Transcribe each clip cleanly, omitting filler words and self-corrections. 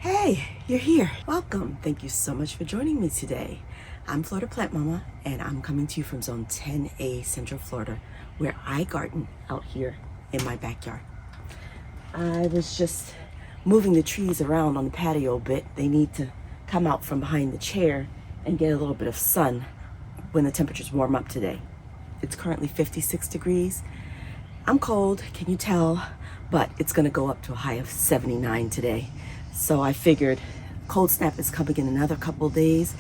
Hey, you're here. Welcome. Thank you so much for joining me today. I'm Florida Plant Mama, and I'm coming to you from Zone 10A, Central Florida, where I garden out here in my backyard. I was just moving the trees around on the patio a bit. They need to come out from behind the chair and get a little bit of sun when the temperatures warm up today. It's currently 56 degrees. I'm cold, can you tell? But it's gonna go up to a high of 79 today. So I figured cold snap is coming in another couple of days.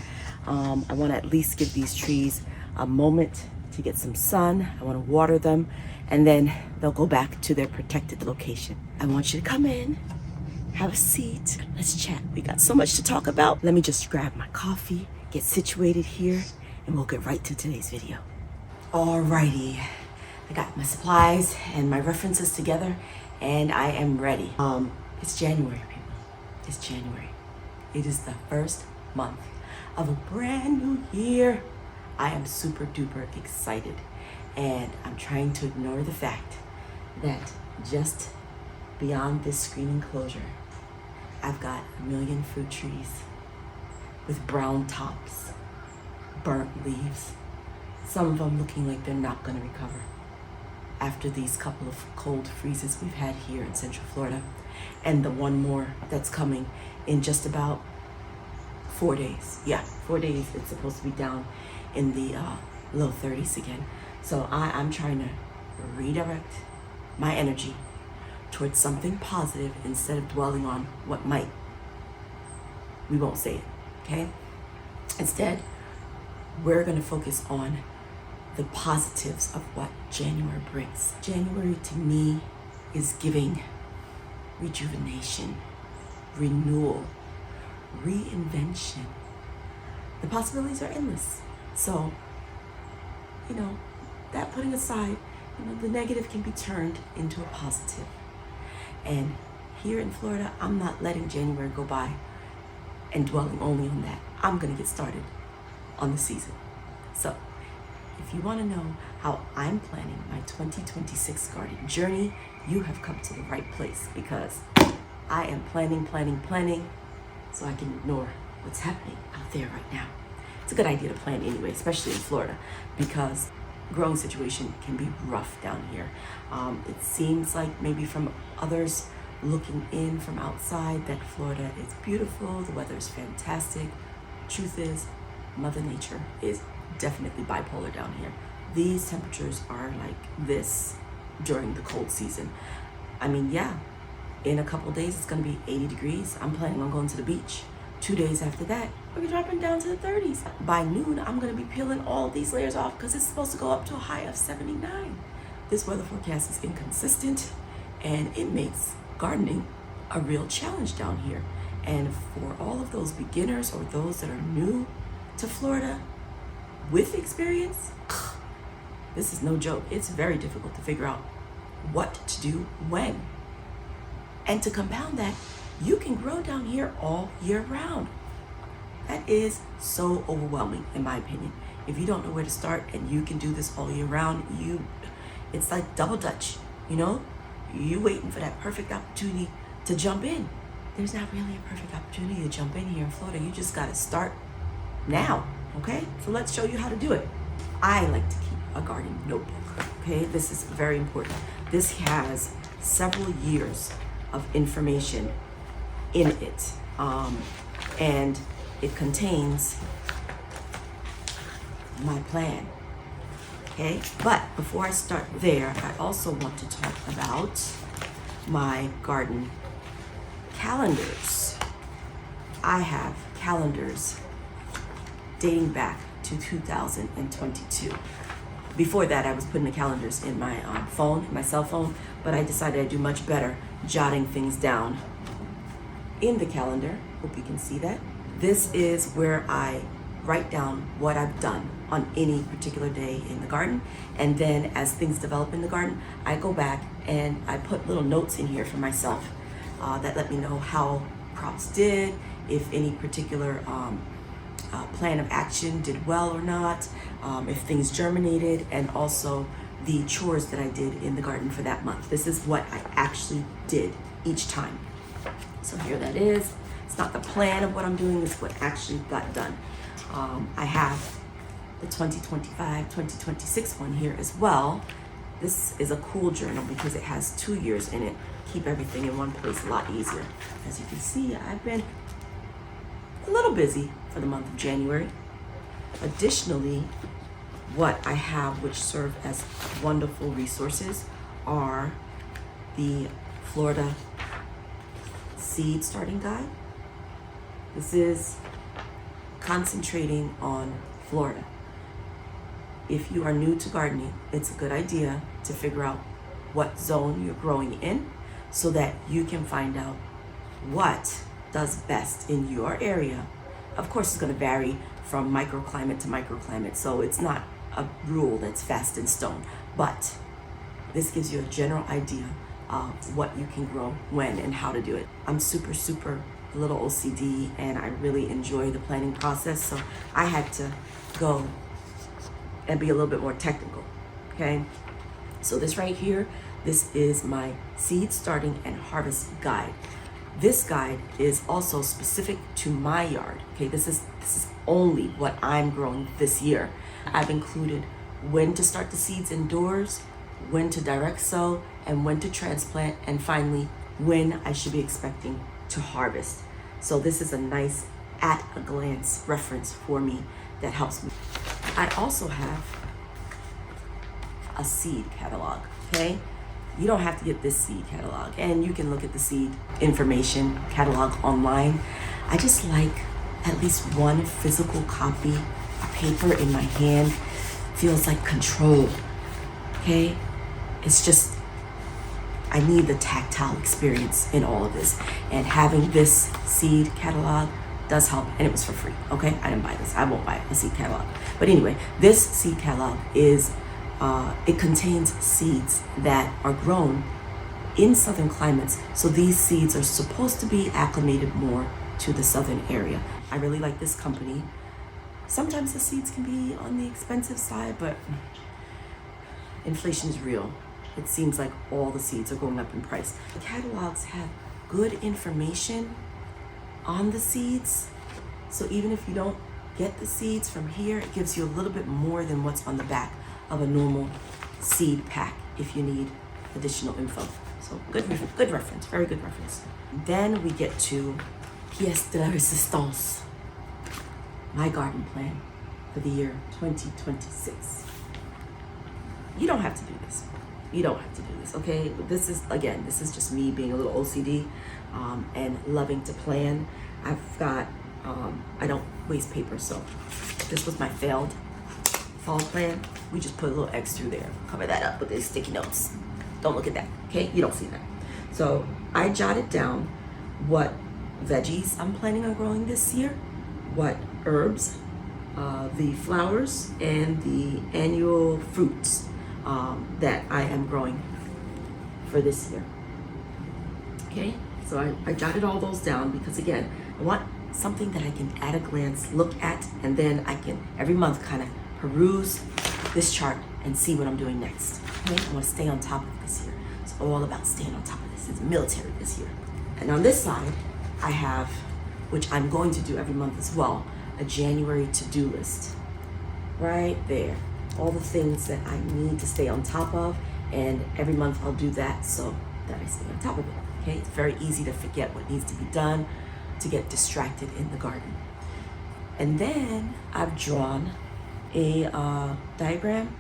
I wanna at least give these trees a moment to get some sun. I wanna water them, and then they'll go back to their protected location. I want you to come in, have a seat, let's chat. We got so much to talk about. Let me just grab my coffee, get situated here, and we'll get right to today's video. Alrighty, I got my supplies and my references together, and I am ready. It's January, people. It's January. It is the first month of a brand new year. I am super duper excited, and I'm trying to ignore the fact that just beyond this screen enclosure, I've got a million fruit trees with brown tops, burnt leaves, some of them looking like they're not going to recover after these couple of cold freezes we've had here in Central Florida, and the one more that's coming in just about 4 days. Yeah, 4 days. It's supposed to be down in the low 30s again. So I'm trying to redirect my energy towards something positive instead of dwelling on what might. We won't say it, okay? Instead, we're going to focus on the positives of what January brings. January to me is giving rejuvenation, renewal, reinvention. The possibilities are endless. So, that putting aside, the negative can be turned into a positive. And here in Florida, I'm not letting January go by and dwelling only on that. I'm gonna get started on the season. So, if you want to know how I'm planning my 2026 garden journey, you have come to the right place, because I am planning so I can ignore what's happening out there right now. It's a good idea to plan anyway, especially in Florida, because growing situation can be rough down here. It seems like maybe from others looking in from outside that Florida is beautiful, the weather is fantastic. Truth is, Mother Nature is definitely bipolar down here. These temperatures are like this during the cold season. I mean, yeah, in a couple days it's gonna be 80 degrees. I'm planning on going to the beach. 2 days after that, we're dropping down to the 30s. By noon, I'm gonna be peeling all these layers off because it's supposed to go up to a high of 79. This weather forecast is inconsistent, and it makes gardening a real challenge down here. And for all of those beginners or those that are new to Florida with experience, this is no joke. It's very difficult to figure out what to do when. And to compound that, you can grow down here all year round. That is so overwhelming, in my opinion. If you don't know where to start and you can do this all year round, it's like double dutch, You waiting for that perfect opportunity to jump in. There's not really a perfect opportunity to jump in here in Florida. You just gotta start now, okay? So let's show you how to do it. I like to keep a garden notebook, okay? This is very important. This has several years of information in it, and it contains my plan, okay? But before I start there, I also want to talk about my garden calendars. I have calendars dating back to 2022. Before that, I was putting the calendars in my my cell phone, but I decided I'd do much better jotting things down in the calendar. Hope you can see that. This is where I write down what I've done on any particular day in the garden, and then as things develop in the garden, I go back and I put little notes in here for myself that let me know how crops did, if any particular plan of action did well or not, if things germinated, and also the chores that I did in the garden for that month. This is what I actually did each time. So here that is. It's not the plan of what I'm doing, it's what actually got done. I have the 2025, 2026 one here as well. This is a cool journal because it has 2 years in it. Keep everything in one place a lot easier. As you can see, I've been a little busy for the month of January. Additionally, what I have, which serve as wonderful resources, are the Florida Seed Starting Guide. This is concentrating on Florida. If you are new to gardening, it's a good idea to figure out what zone you're growing in so that you can find out what does best in your area. Of course, it's going to vary from microclimate to microclimate, so it's not a rule that's fast in stone, but this gives you a general idea of what you can grow when and how to do it. I'm super a little OCD, and I really enjoy the planning process, so I had to go and be a little bit more technical, okay? So this right here, this is my seed starting and harvest guide. This guide is also specific to my yard, okay? This is only what I'm growing this year. I've included when to start the seeds indoors, when to direct sow, and when to transplant, and finally, when I should be expecting to harvest. So this is a nice at a glance reference for me that helps me. I also have a seed catalog, okay? You don't have to get this seed catalog, and you can look at the seed information catalog online. I just like at least one physical copy of paper in my hand. Feels like control, okay? It's just, I need the tactile experience in all of this, and having this seed catalog does help, and it was for free, okay? I didn't buy this. I won't buy a seed catalog. But anyway, this seed catalog is, it contains seeds that are grown in southern climates, so these seeds are supposed to be acclimated more to the southern area. I really like this company. Sometimes the seeds can be on the expensive side, but inflation is real. It seems like all the seeds are going up in price. The catalogs have good information on the seeds, so even if you don't get the seeds from here, it gives you a little bit more than what's on the back of a normal seed pack if you need additional info. So good reference, very good reference. Then we get to pièce de la résistance, my garden plan for the year 2026. You don't have to do this. You don't have to do this, okay? This is just me being a little OCD and loving to plan. I've got, I don't waste paper, so this was my failed fall plan. We just put a little X through there, cover that up with these sticky notes. Don't look at that, okay? You don't see that. So I jotted down what veggies I'm planning on growing this year, what herbs, the flowers, and the annual fruits that I am growing for this year. Okay, so I jotted all those down because, again, I want something that I can at a glance look at, and then I can every month kind of peruse this chart and see what I'm doing next. Okay, I want to stay on top of this year. It's all about staying on top of this. It's military this year. And on this side, I have, which I'm going to do every month as well, a January to-do list. Right there. All the things that I need to stay on top of, and every month I'll do that so that I stay on top of it. Okay, it's very easy to forget what needs to be done, to get distracted in the garden. And then I've drawn a diagram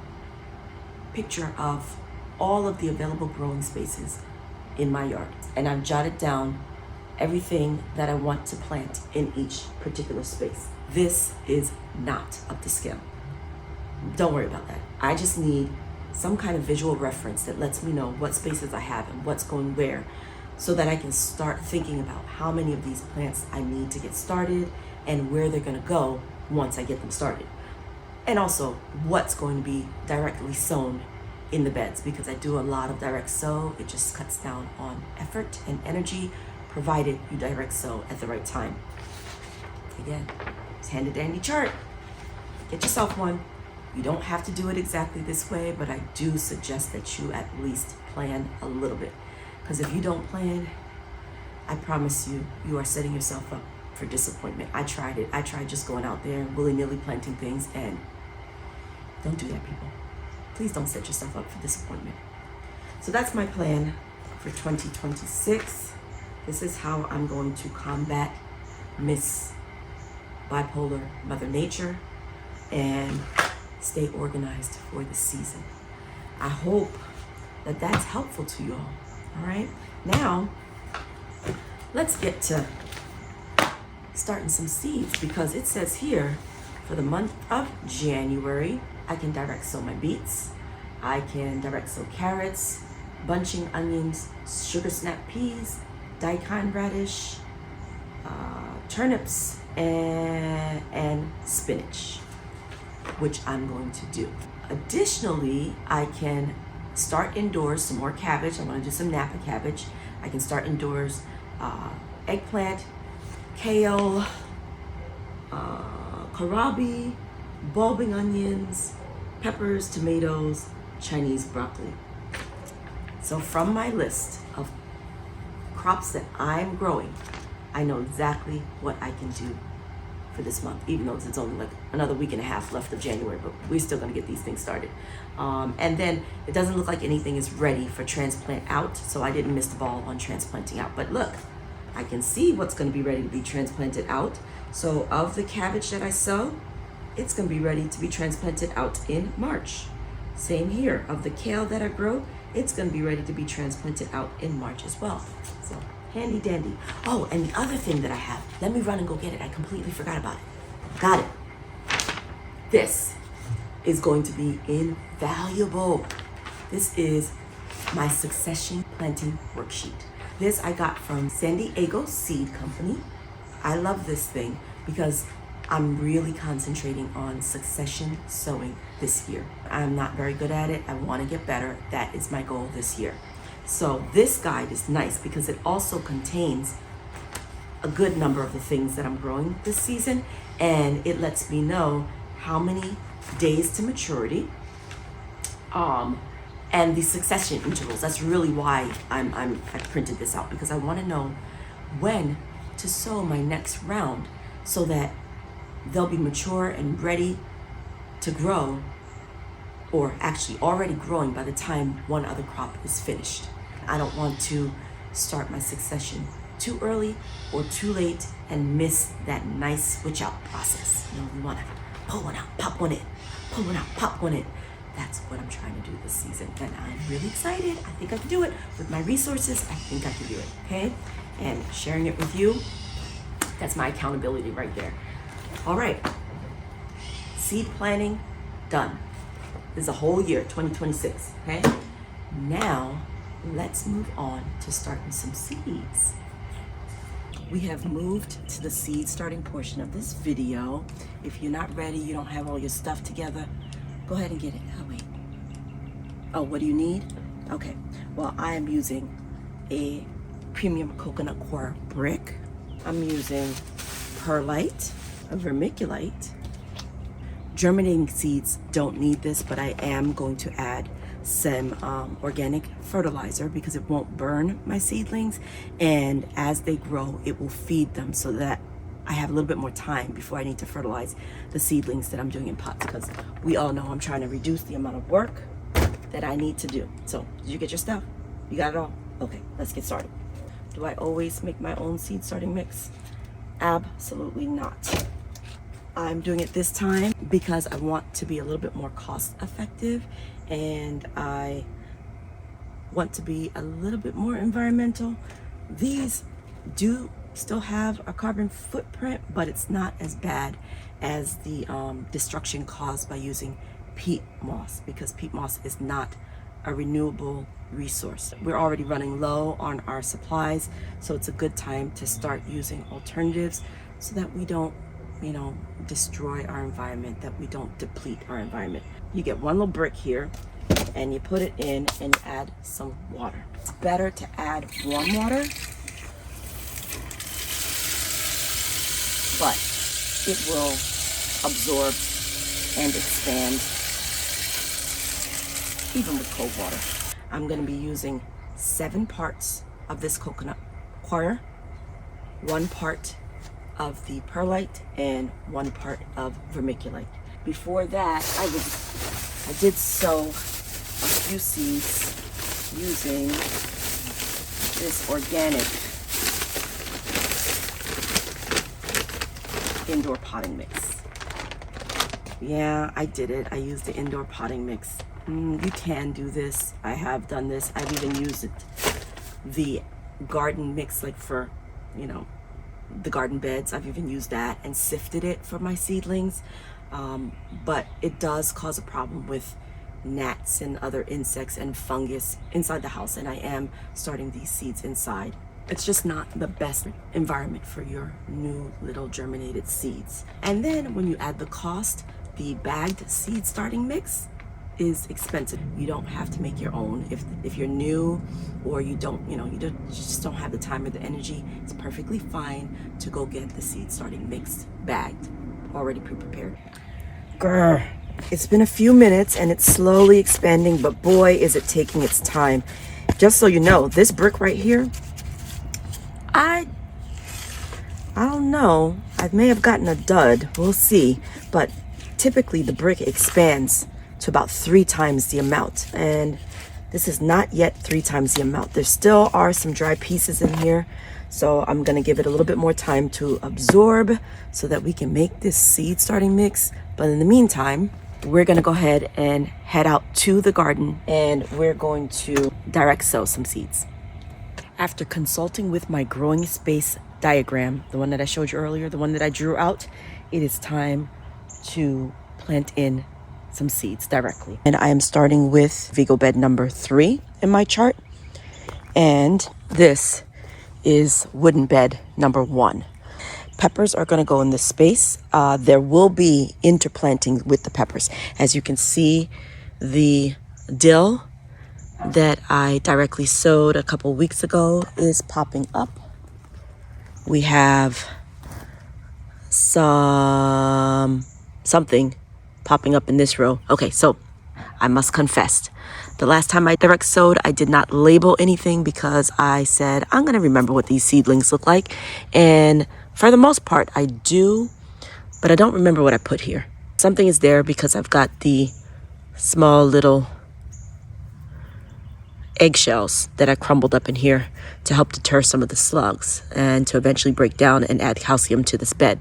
picture of all of the available growing spaces in my yard, and I've jotted down everything that I want to plant in each particular space. This is not up to scale. Don't worry about that. I just need some kind of visual reference that lets me know what spaces I have and what's going where, so that I can start thinking about how many of these plants I need to get started and where they're gonna go once I get them started. And also what's going to be directly sown in the beds, because I do a lot of direct sow. It just cuts down on effort and energy, provided you direct sow at the right time. Again, it's handy dandy chart. Get yourself one. You don't have to do it exactly this way, but I do suggest that you at least plan a little bit. Because if you don't plan, I promise you, you are setting yourself up for disappointment. I tried it. I tried just going out there and willy-nilly planting things, and don't do that, people. Please don't set yourself up for disappointment. So that's my plan for 2026. This is how I'm going to combat Miss Bipolar Mother Nature and stay organized for the season. I hope that that's helpful to you all right? Now, let's get to starting some seeds, because it says here for the month of January, I can direct sow my beets, I can direct sow carrots, bunching onions, sugar snap peas, daikon radish, turnips, and spinach, which I'm going to do. Additionally, I can start indoors some more cabbage. I want to do some Napa cabbage. I can start indoors eggplant, kale, kohlrabi, bulbing onions, peppers, tomatoes, Chinese broccoli. So from my list of crops that I'm growing, I know exactly what I can do for this month, even though it's only like another week and a half left of January, but we're still gonna get these things started. And then it doesn't look like anything is ready for transplant out, so I didn't miss the ball on transplanting out. But look, I can see what's gonna be ready to be transplanted out. So of the cabbage that I sow, it's gonna be ready to be transplanted out in March. Same here, of the kale that I grow, it's gonna be ready to be transplanted out in March as well. So handy dandy. Oh, and the other thing that I have, let me run and go get it. I completely forgot about it. Got it. This is going to be invaluable. This is my succession planting worksheet. This I got from San Diego Seed Company. I love this thing because I'm really concentrating on succession sowing this year. I'm not very good at it. I want to get better. That is my goal this year. So this guide is nice because it also contains a good number of the things that I'm growing this season, and it lets me know how many days to maturity, and the succession intervals. That's really why I printed this out, because I want to know when to sow my next round so that they'll be mature and ready to grow, or actually already growing by the time one other crop is finished. I don't want to start my succession too early or too late and miss that nice switch out process. You know, we want to pull one out, pop one in, pull one out, pop one in. That's what I'm trying to do this season, and I'm really excited. I think I can do it with my resources. I think I can do it, okay? And sharing it with you, that's my accountability right there. All right, seed planting done. This is a whole year, 2026, okay? Now, let's move on to starting some seeds. We have moved to the seed starting portion of this video. If you're not ready, you don't have all your stuff together, go ahead and get it. Oh, wait. Oh, what do you need? Okay, well, I am using a premium coconut coir brick. I'm using perlite, a vermiculite. Germinating seeds don't need this, but I am going to add some organic fertilizer because it won't burn my seedlings, and as they grow it will feed them, so that I have a little bit more time before I need to fertilize the seedlings that I'm doing in pots, because we all know I'm trying to reduce the amount of work that I need to do. So did you get your stuff? You got it all? Okay, let's get started. Do I always make my own seed starting mix? Absolutely not. I'm doing it this time because I want to be a little bit more cost effective, and I want to be a little bit more environmental. These do still have a carbon footprint, but it's not as bad as the destruction caused by using peat moss, because peat moss is not a renewable resource. We're already running low on our supplies, so it's a good time to start using alternatives so that we don't, you know, destroy our environment, that we don't deplete our environment. You get one little brick here and you put it in and you add some water. It's better to add warm water, but it will absorb and expand even with cold water. I'm going to be using 7 parts of this coconut coir 1 part of the perlite and 1 part of vermiculite. Before that, I did sow a few seeds using this organic indoor potting mix. Yeah, I did it. I used the indoor potting mix. You can do this. I have done this. I've even used it, the garden mix, like for, you know, the garden beds. I've even used that and sifted it for my seedlings. But it does cause a problem with gnats and other insects and fungus inside the house, and I am starting these seeds inside. It's just not the best environment for your new little germinated seeds. And then when you add the cost, the bagged seed starting mix is expensive. You don't have to make your own. If you're new, or you don't, you just don't have the time or the energy, it's perfectly fine to go get the seed starting mix bagged, already pre-prepared. Grr. It's been a few minutes and it's slowly expanding, but boy, is it taking its time. Just so you know, this brick right here, I don't know. I may have gotten a dud. We'll see. But typically the brick expands to about 3 times the amount. And this is not yet 3 times the amount. There still are some dry pieces in here. So I'm going to give it a little bit more time to absorb so that we can make this seed starting mix. But in the meantime, we're going to go ahead and head out to the garden and we're going to direct sow some seeds. After consulting with my growing space diagram, the one that I showed you earlier, the one that I drew out, it is time to plant in some seeds directly. And I am starting with Vigo bed number 3 in my chart. And this is wooden bed number 1. Peppers are going to go in this space. There will be interplanting with the peppers. As you can see, the dill that I directly sowed a couple weeks ago is popping up. We have something popping up in this row. Okay, so I must confess, the last time I direct sowed, I did not label anything because I said, I'm going to remember what these seedlings look like. And for the most part, I do, but I don't remember what I put here. Something is there because I've got the small little eggshells that I crumbled up in here to help deter some of the slugs and to eventually break down and add calcium to this bed.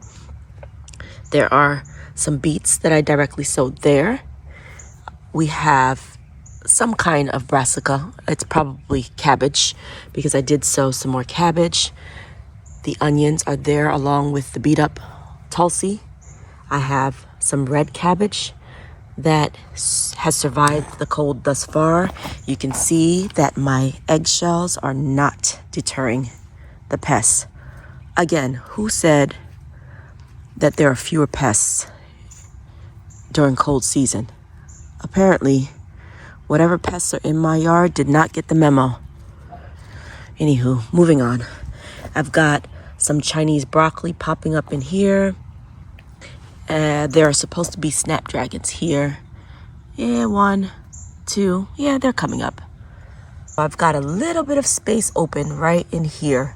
There are some beets that I directly sowed there. We have some kind of brassica. It's probably cabbage because I did sow some more cabbage. The onions are there along with the beat up tulsi. I have some red cabbage that has survived the cold thus far. You can see that my eggshells are not deterring the pests. Again, who said that there are fewer pests during cold season? Apparently, whatever pests are in my yard did not get the memo. Anywho, moving on. I've got some Chinese broccoli popping up in here. There are supposed to be snapdragons here. Yeah, 1, 2. Yeah, they're coming up. I've got a little bit of space open right in here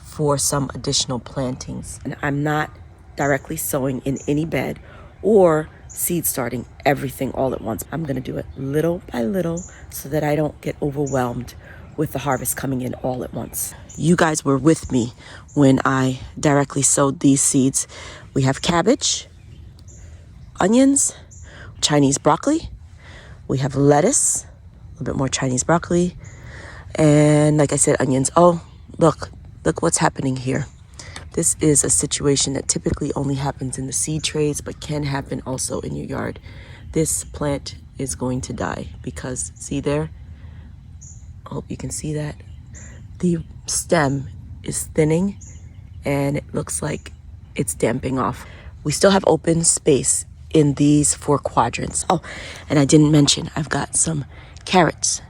for some additional plantings. And I'm not directly sowing in any bed or seed starting everything all at once. I'm going to do it little by little so that I don't get overwhelmed with the harvest coming in all at once. You guys were with me when I directly sowed these seeds. We have cabbage, onions, Chinese broccoli. We have lettuce, a little bit more Chinese broccoli. And like I said, onions. Oh, look what's happening here. This is a situation that typically only happens in the seed trays, but can happen also in your yard. This plant is going to die because, see there? I hope you can see that. The stem is thinning and it looks like it's damping off. We still have open space in these 4 quadrants. Oh, and I didn't mention, I've got some carrots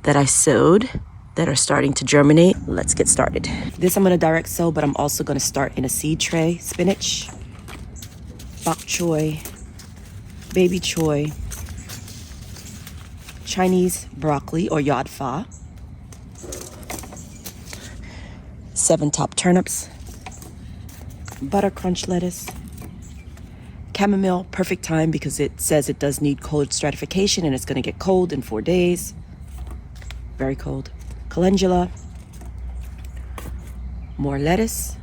that I sowed that are starting to germinate. Let's get started. This I'm gonna direct sow, but I'm also gonna start in a seed tray. Spinach, bok choy, baby choy, Chinese broccoli or yod fa, 7 top turnips, butter crunch lettuce, chamomile, perfect time because it says it does need cold stratification and it's going to get cold in 4 days. Very cold. Calendula, more lettuce,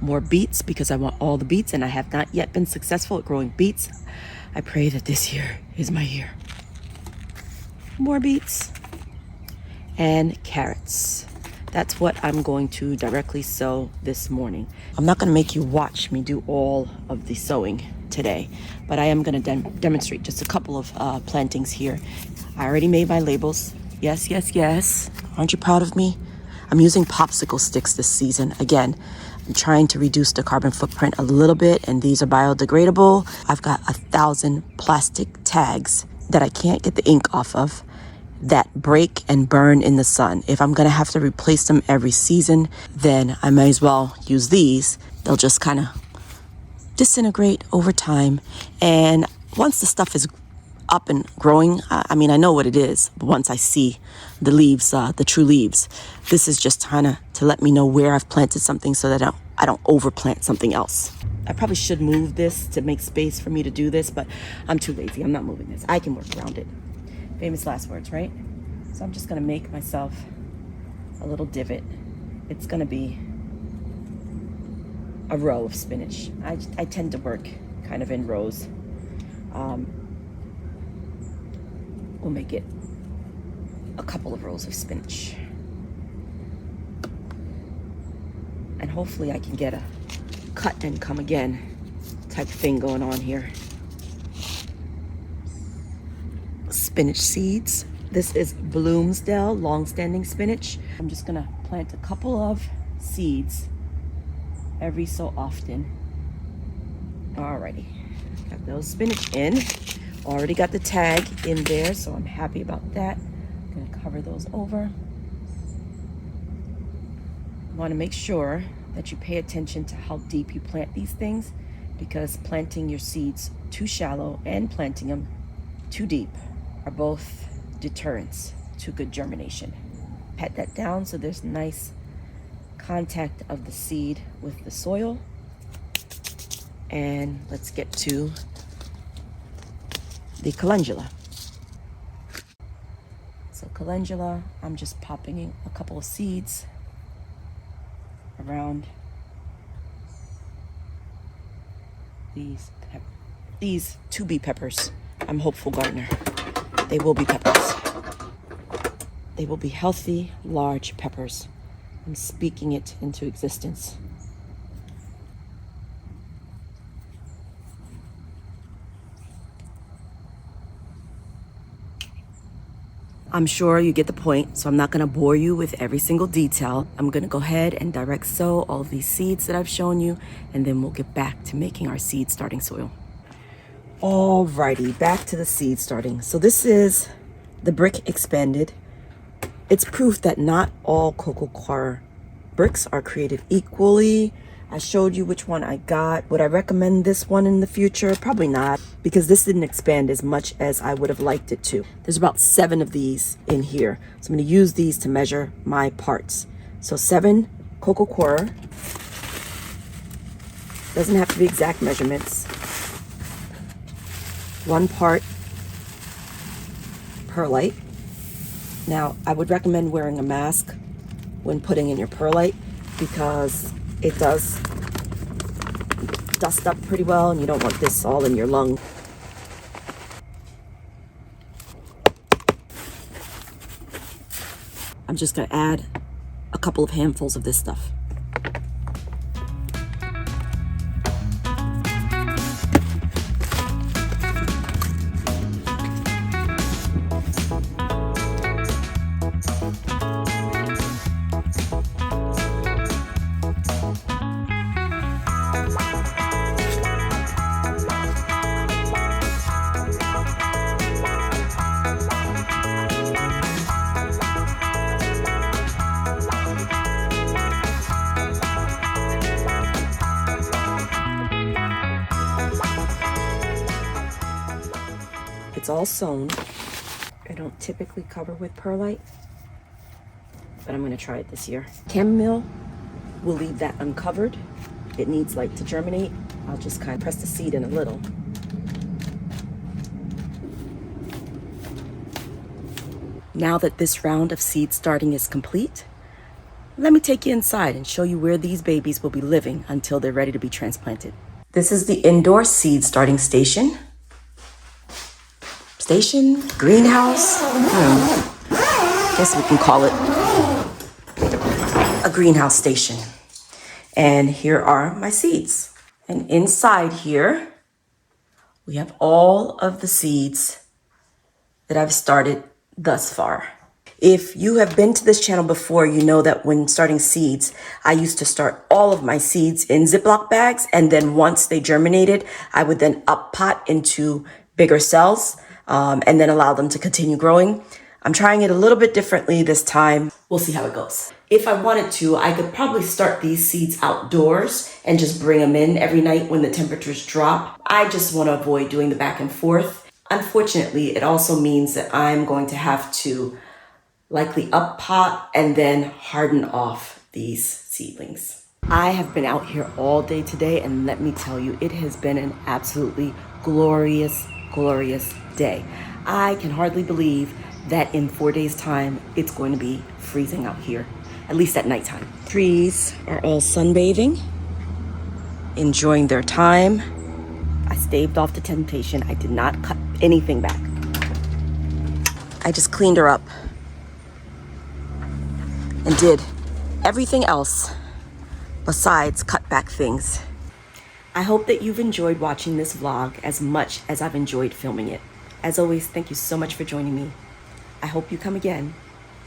more beets because I want all the beets and I have not yet been successful at growing beets. I pray that this year is my year. More beets and carrots. That's what I'm going to directly sow this morning. I'm not going to make you watch me do all of the sowing today, but I am going to demonstrate just a couple of plantings here. I already made my labels. Yes, yes, yes. Aren't you proud of me? I'm using popsicle sticks this season. Again, I'm trying to reduce the carbon footprint a little bit, and these are biodegradable. I've got 1,000 plastic tags that I can't get the ink off of that break and burn in the sun. If I'm gonna have to replace them every season, then I may as well use these. They'll just kind of disintegrate over time. And once the stuff is up and growing, I mean, I know what it is, but once I see the leaves, the true leaves, this is just kind of to let me know where I've planted something so that I don't overplant something else. I probably should move this to make space for me to do this, but I'm too lazy. I'm not moving this. I can work around it. Famous last words, right? So I'm just gonna make myself a little divot. It's gonna be a row of spinach. I tend to work kind of in rows. We'll make it a couple of rows of spinach. And hopefully I can get a cut and come again type thing going on here. Spinach seeds. This is Bloomsdale long-standing spinach. I'm just gonna plant a couple of seeds every so often. Alrighty, got those spinach in. Already got the tag in there, so I'm happy about that. I'm gonna cover those over. You wanna make sure that you pay attention to how deep you plant these things, because planting your seeds too shallow and planting them too deep are both deterrents to good germination. Pat that down so there's nice contact of the seed with the soil. And let's get to the calendula. So calendula, I'm just popping in a couple of seeds around these to be peppers. I'm hopeful gardener. They will be peppers. They will be healthy, large peppers. I'm speaking it into existence. I'm sure you get the point, so I'm not gonna bore you with every single detail. I'm gonna go ahead and direct sow all of these seeds that I've shown you, and then we'll get back to making our seed starting soil. Alrighty, back to the seed starting. So this is the brick expanded. It's proof that not all cocoa coir bricks are created equally. I showed you which one I got. Would I recommend this one in the future? Probably not, because this didn't expand as much as I would have liked it to. There's about 7 of these in here. So I'm gonna use these to measure my parts. So 7 cocoa coir. Doesn't have to be exact measurements. 1 part perlite. Now, I would recommend wearing a mask when putting in your perlite because it does dust up pretty well and you don't want this all in your lung. I'm just gonna add a couple of handfuls of this stuff. It's all sewn. I don't typically cover with perlite. but I'm gonna try it this year. Chamomile, we'll leave that uncovered. It needs light to germinate. I'll just kind of press the seed in a little. Now that this round of seed starting is complete, let me take you inside and show you where these babies will be living until they're ready to be transplanted. This is the indoor seed starting station. Greenhouse. Guess we can call it a greenhouse station. And here are my seeds. And inside here, we have all of the seeds that I've started thus far. If you have been to this channel before, you know that when starting seeds, I used to start all of my seeds in Ziploc bags. And then once they germinated, I would then up pot into bigger cells and then allow them to continue growing. I'm trying it a little bit differently this time. We'll see how it goes. If I wanted to, I could probably start these seeds outdoors and just bring them in every night when the temperatures drop. I just want to avoid doing the back and forth. Unfortunately, it also means that I'm going to have to likely up pot and then harden off these seedlings. I have been out here all day today, and let me tell you, it has been an absolutely glorious, glorious day. I can hardly believe that in 4 days' time, it's going to be freezing out here, at least at nighttime. Trees are all sunbathing, enjoying their time. I staved off the temptation. I did not cut anything back. I just cleaned her up and did everything else besides cut back things. I hope that you've enjoyed watching this vlog as much as I've enjoyed filming it. As always, thank you so much for joining me. I hope you come again.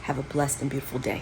Have a blessed and beautiful day.